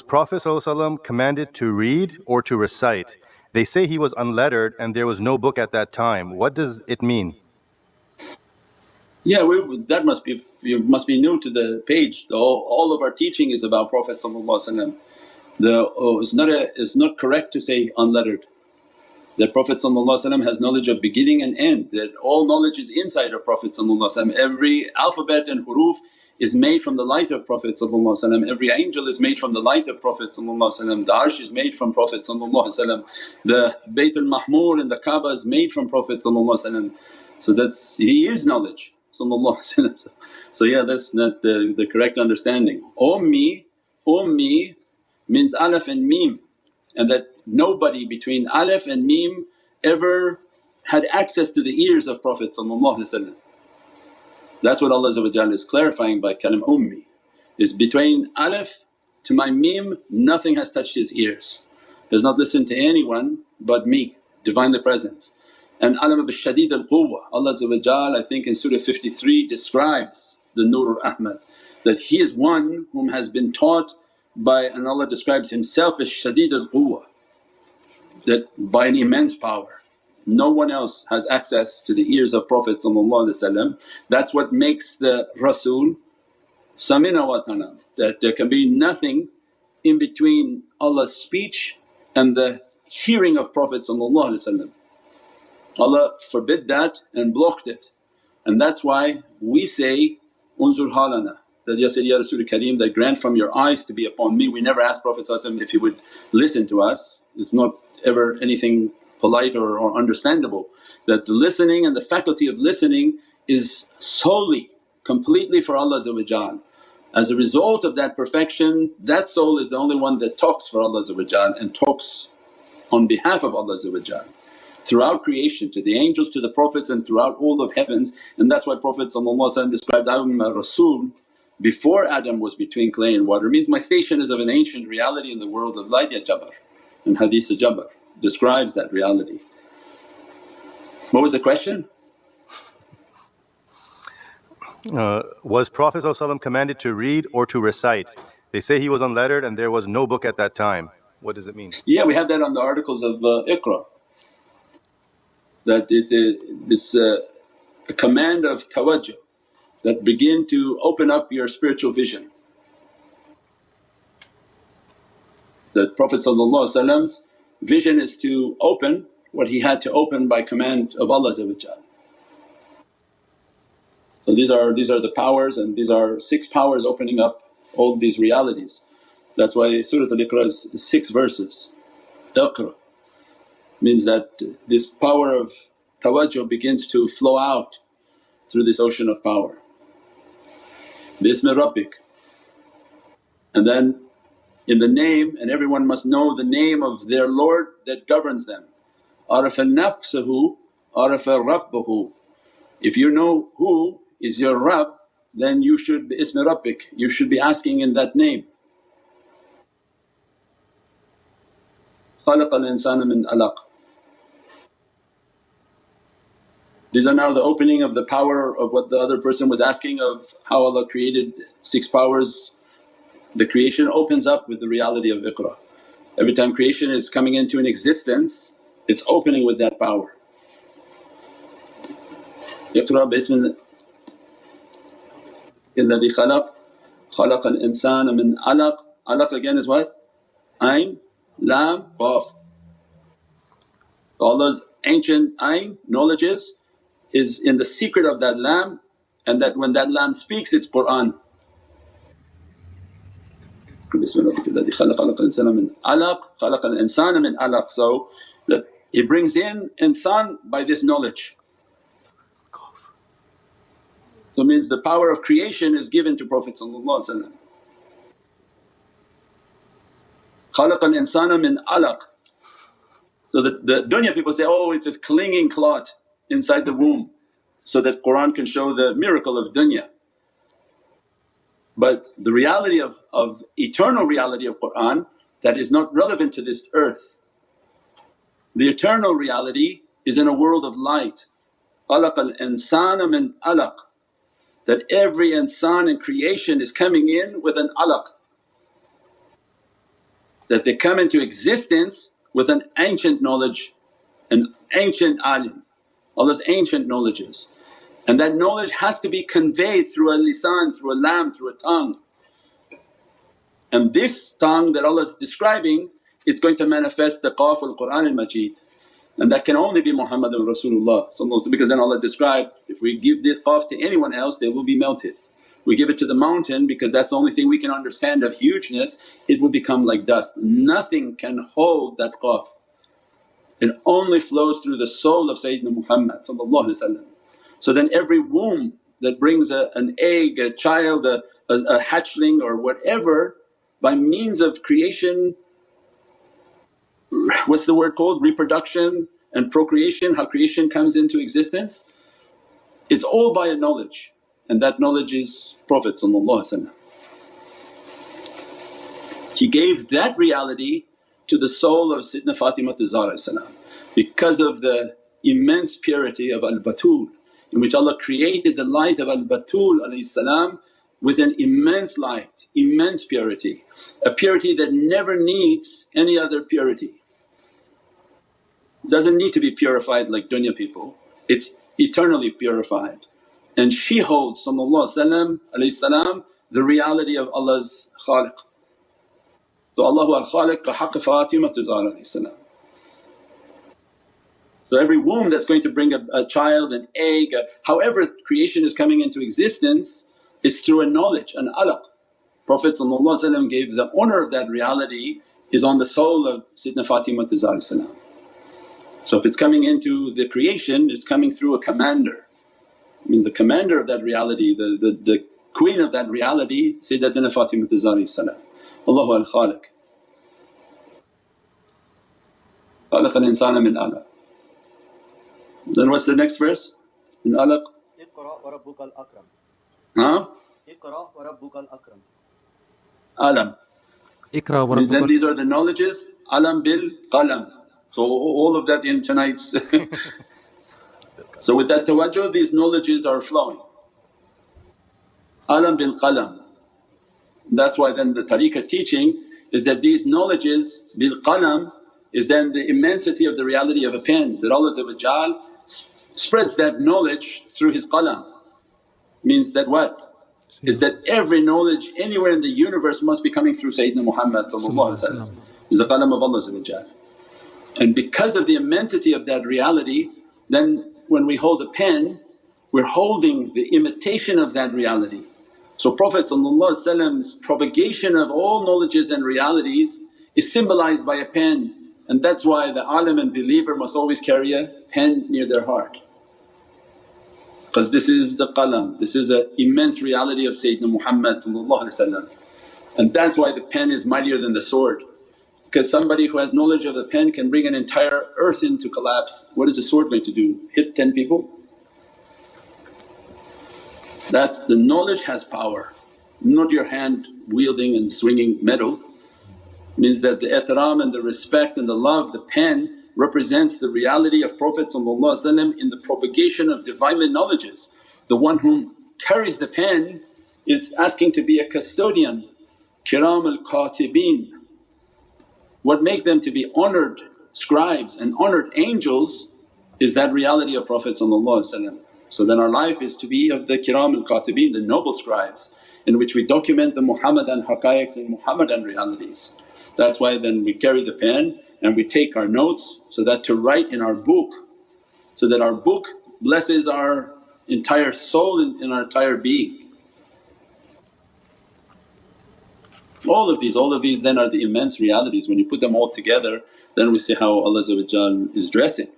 Prophet ﷺ commanded to read or to recite? They say he was unlettered and there was no book at that time. What does it mean? Yeah, that must be, you must be new to the page. All of our teaching is about Prophet. It's not correct to say unlettered. That Prophet has knowledge of beginning and end, that all knowledge is inside of Prophet. Every alphabet and huruf is made from the light of Prophet. Every angel is made from the light of Prophet. The arsh is made from Prophet. The Baytul Mahmur and the Kaaba is made from Prophet. So he is knowledge. So yeah, that's not the correct understanding. Ummi means alaf and mim, and that nobody between alaf and mim ever had access to the ears of Prophet. That's what Allah is clarifying by kalam ummi, is between alaf to my mim nothing has touched his ears, does not listen to anyone but me, Divinely Presence. And alam bi-shadid al-quwwa, Allah I think in Surah 53 describes the Nur Ahmad, that he is one whom has been taught by, and Allah describes himself as shadid al-quwwa, that by an immense power. No one else has access to the ears of Prophet. That's what makes the Rasul samina wa ata'na, that there can be nothing in between Allah's speech and the hearing of Prophet. Allah forbid that and blocked it, and that's why we say, unzur halana, that, Ya Sayyidi Ya Rasul Kareem, that grant from your eyes to be upon me. We never asked Prophet if he would listen to us, it's not ever anything polite or understandable, that the listening and the faculty of listening is solely, completely for Allah. As a result of that perfection, that soul is the only one that talks for Allah and talks on behalf of Allah throughout creation, to the angels, to the Prophets, and throughout all of heavens. And that's why Prophet described, I'm a Rasul before Adam was between clay and water, means my station is of an ancient reality in the world of light, ya Jabar. And Hadith Jabar describes that reality. What was the question? Was Prophet ﷺ commanded to read or to recite? They say he was unlettered and there was no book at that time. What does it mean? Yeah, we have that on the articles of Iqra, that it's a command of tawajjuh, that begin to open up your spiritual vision. That Prophet's vision is to open what he had to open by command of Allah. So these are the powers, and these are 6 powers opening up all these realities. That's why Surah Al-Iqra is 6 verses. Iqra means that this power of tawajjuh begins to flow out through this ocean of power. Bismi Rabbik, and then in the name, and everyone must know the name of their Lord that governs them. Arafa nafsahu, arafa rabbahu. If you know who is your Rabb, then you should Bismi Rabbik, you should be asking in that name. Khalaqal insana min alaq. These are now the opening of the power of what the other person was asking, of how Allah created 6 powers. The creation opens up with the reality of Iqra. Every time creation is coming into an existence, it's opening with that power. Iqra bismillah alladhi khalaq, khalaqal insana min alaq. Alaq again is what? Ayn, lam, qaf. Allah's ancient ayn knowledges is in the secret of that lam, and that when that lam speaks it's Qur'an. Bismillah alladhi khalaqal insana min alaq, khalaqal insana min alaq. So that he brings in insan by this knowledge. So means the power of creation is given to Prophet. Khalaqal insana min alaq. So that the dunya people say, oh, it's a clinging clot inside the womb, so that Qur'an can show the miracle of dunya. But the reality of eternal reality of Qur'an, that is not relevant to this earth. The eternal reality is in a world of light. Khalaqal insana min alaq, that every insan in creation is coming in with an alaq. that they come into existence with an ancient knowledge, an ancient alim, Allah's ancient knowledges. And that knowledge has to be conveyed through a lisan, through a lam, through a tongue. And this tongue that Allah is describing is going to manifest the Qaf al-Qur'an al-Majid, and that can only be Muhammadun Rasulullah, because then Allah described, if we give this Qaf to anyone else they will be melted. We give it to the mountain because that's the only thing we can understand of hugeness, it will become like dust. Nothing can hold that Qaf. It only flows through the soul of Sayyidina Muhammad. So then every womb that brings an egg, a child, a hatchling or whatever, by means of creation, what's the word called, reproduction and procreation, how creation comes into existence, it's all by a knowledge, and that knowledge is Prophet. He gave that reality to the soul of Sayyidina Fatimatu Zahra because of the immense purity of al-Batul, in which Allah created the light of al-Batul with an immense light, immense purity, a purity that never needs any other purity. Doesn't need to be purified like dunya people, it's eternally purified. And she holds the reality of Allah's Khaliq. So Allahu al-Khaliq ka haqq Fatimatu Zahra. So every womb that's going to bring a child, an egg, however creation is coming into existence, it's through a knowledge, an alaq. Prophet gave the honour of that reality is on the soul of Sayyidina Fatimatu Zahra. So if it's coming into the creation, it's coming through a commander. It means the commander of that reality, the queen of that reality, Sayyidatina Fatimatu Zahra. Allahu al-Khaliq. خَلَقَ الْإِنسَانَ مِنْ alaq. Then what's the next verse in alaq? اقرأ وربك الأكرم. Huh? اقرأ وربك الأكرم. Alam. اقرأ Means then وربك these are the knowledges, alam bil qalam. So all of that in tonight's so with that tawajjuh these knowledges are flowing. Alam bil qalam. That's why then the tariqah teaching is that these knowledges bil qalam is then the immensity of the reality of a pen, that Allah spreads that knowledge through His qalam. Means that what? Is that every knowledge anywhere in the universe must be coming through Sayyidina Muhammad is the qalam of Allah. And because of the immensity of that reality, then when we hold a pen we're holding the imitation of that reality. So Prophet's propagation of all knowledges and realities is symbolized by a pen, and that's why the alim and believer must always carry a pen near their heart. Because this is the qalam, this is an immense reality of Sayyidina Muhammad, and that's why the pen is mightier than the sword. Because somebody who has knowledge of the pen can bring an entire earth into collapse. What is the sword going to do? Hit 10 people? That's the knowledge has power, not your hand wielding and swinging metal. Means that the ihtiram and the respect and the love, the pen represents the reality of Prophet in the propagation of Divinely knowledges. The one whom carries the pen is asking to be a custodian, kiram al-katibin. What make them to be honoured scribes and honoured angels is that reality of Prophet. So then our life is to be of the kiram al-katibin, the noble scribes, in which we document the Muhammadan haqqaiqs and Muhammadan realities. That's why then we carry the pen and we take our notes so that to write in our book, so that our book blesses our entire soul and our entire being. All of these then are the immense realities. When you put them all together then we see how Allah is dressing.